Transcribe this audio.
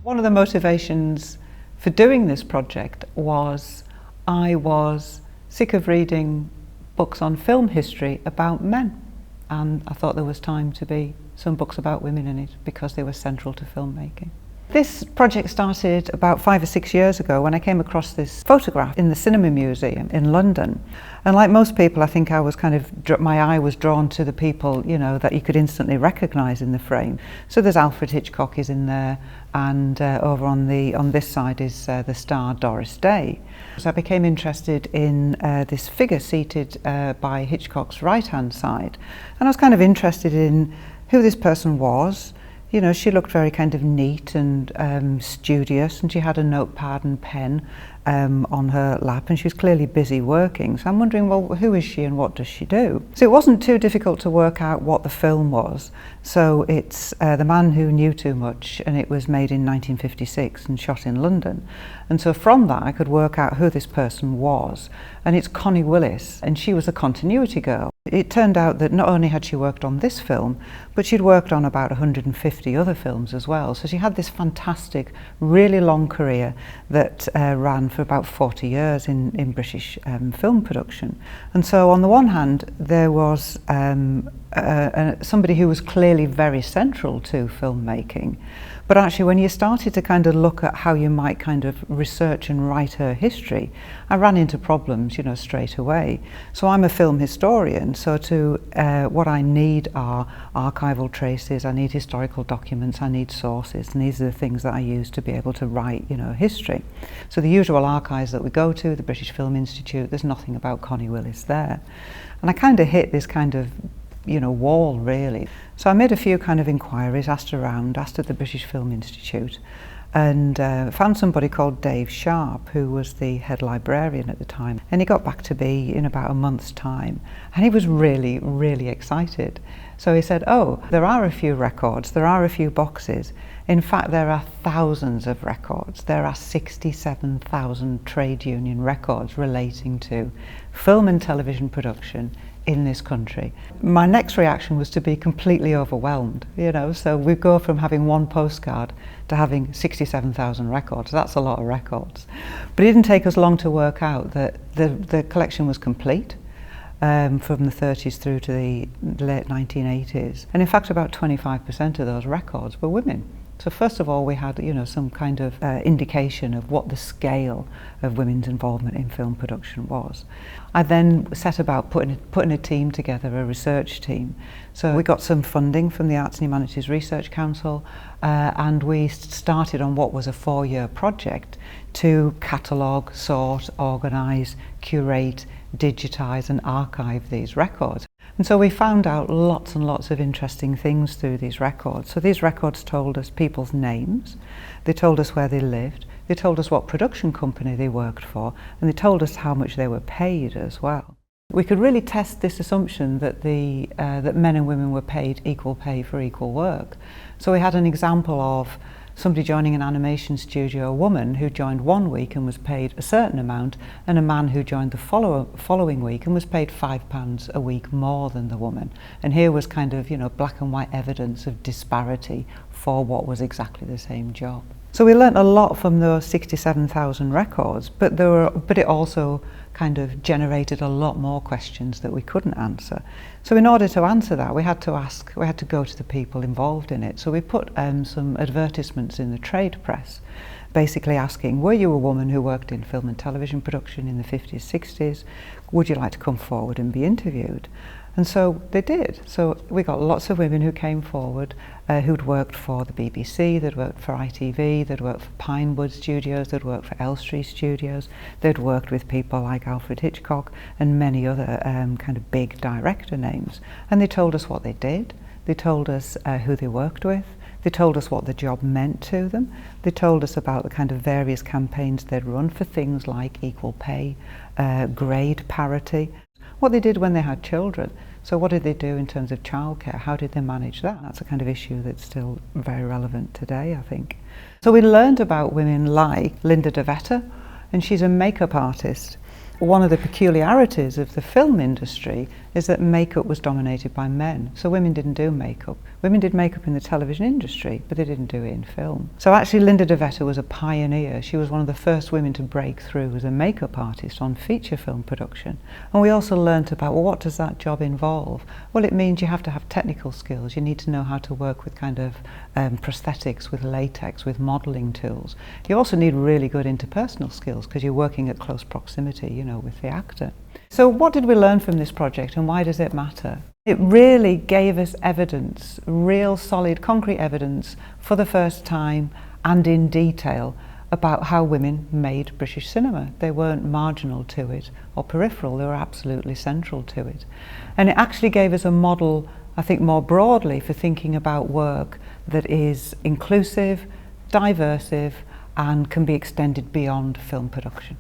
One of the motivations for doing this project was I was sick of reading books on film history about men, and I thought there was time to be some books about women in it because they were central to filmmaking. This project started about 5 or 6 years ago when I came across this photograph in the Cinema Museum in London. And like most people, I think I was my eye was drawn to the people, you know, that you could instantly recognise in the frame. So there's Alfred Hitchcock is in there, and over on this side is the star Doris Day. So I became interested in this figure seated by Hitchcock's right-hand side, and I was kind of interested in who this person was. You know, she looked very kind of neat and studious, and she had a notepad and pen on her lap, and she was clearly busy working. So I'm wondering, well, who is she and what does she do? So it wasn't too difficult to work out what the film was. So it's The Man Who Knew Too Much, and it was made in 1956 and shot in London. And so from that I could work out who this person was, and it's Connie Willis, and she was a continuity girl. It turned out that not only had she worked on this film, but she'd worked on about 150 other films as well. So she had this fantastic, really long career that ran for about 40 years in British film production. And so on the one hand, there was somebody who was clearly very central to filmmaking. But actually, when you started to kind of look at how you might kind of research and write her history, I ran into problems, you know, straight away. So I'm a film historian, so what I need are archival traces, I need historical documents, I need sources, and these are the things that I use to be able to write, you know, history. So the usual archives that we go to, the British Film Institute, there's nothing about Connie Willis there. And I kind of hit this kind of, you know, wall really. So I made a few kind of inquiries, asked around, asked at the British Film Institute, and found somebody called Dave Sharp, who was the head librarian at the time. And he got back to me in about a month's time, and he was really, really excited. So he said, oh, there are a few records, there are a few boxes. In fact, there are thousands of records. There are 67,000 trade union records relating to film and television production in this country. My next reaction was to be completely overwhelmed, you know, so we go from having one postcard to having 67,000 records. That's a lot of records. But it didn't take us long to work out that the collection was complete from the 30s through to the late 1980s. And in fact, about 25% of those records were women. So first of all, we had, you know, some kind of indication of what the scale of women's involvement in film production was. I then set about putting a team together, a research team. So we got some funding from the Arts and Humanities Research Council, and we started on what was a 4-year project to catalogue, sort, organise, curate, digitise and archive these records. And so we found out lots and lots of interesting things through these records. So these records told us people's names, they told us where they lived, they told us what production company they worked for, and they told us how much they were paid as well. We could really test this assumption that that men and women were paid equal pay for equal work. So we had an example of somebody joining an animation studio, a woman who joined one week and was paid a certain amount, and a man who joined the following week and was paid £5 a week more than the woman. And here was kind of, you know, black and white evidence of disparity for what was exactly the same job. So we learnt a lot from those 67,000 records, but it also kind of generated a lot more questions that we couldn't answer. So in order to answer that, we had to go to the people involved in it. So we put some advertisements in the trade press, basically asking, were you a woman who worked in film and television production in the 50s, 60s? Would you like to come forward and be interviewed? And so they did. So we got lots of women who came forward who'd worked for the BBC, they'd worked for ITV, they'd worked for Pinewood Studios, they'd worked for Elstree Studios, they'd worked with people like Alfred Hitchcock and many other kind of big director names. And they told us what they did, they told us who they worked with, they told us what the job meant to them, they told us about the kind of various campaigns they'd run for things like equal pay, grade parity, what they did when they had children. So what did they do in terms of childcare? How did they manage that? That's a kind of issue that's still very relevant today, I think. So we learned about women like Linda de Vetta, and she's a makeup artist. One of the peculiarities of the film industry is that makeup was dominated by men. So women didn't do makeup. Women did makeup in the television industry, but they didn't do it in film. So actually Linda de Vette was a pioneer. She was one of the first women to break through as a makeup artist on feature film production. And we also learnt about, well, what does that job involve? Well, it means you have to have technical skills. You need to know how to work with kind of prosthetics, with latex, with modelling tools. You also need really good interpersonal skills because you're working at close proximity, you know, with the actor. So what did we learn from this project and why does it matter? It really gave us evidence, real solid concrete evidence for the first time and in detail about how women made British cinema. They weren't marginal to it or peripheral, they were absolutely central to it. And it actually gave us a model, I think, more broadly for thinking about work that is inclusive, diversive, and can be extended beyond film production.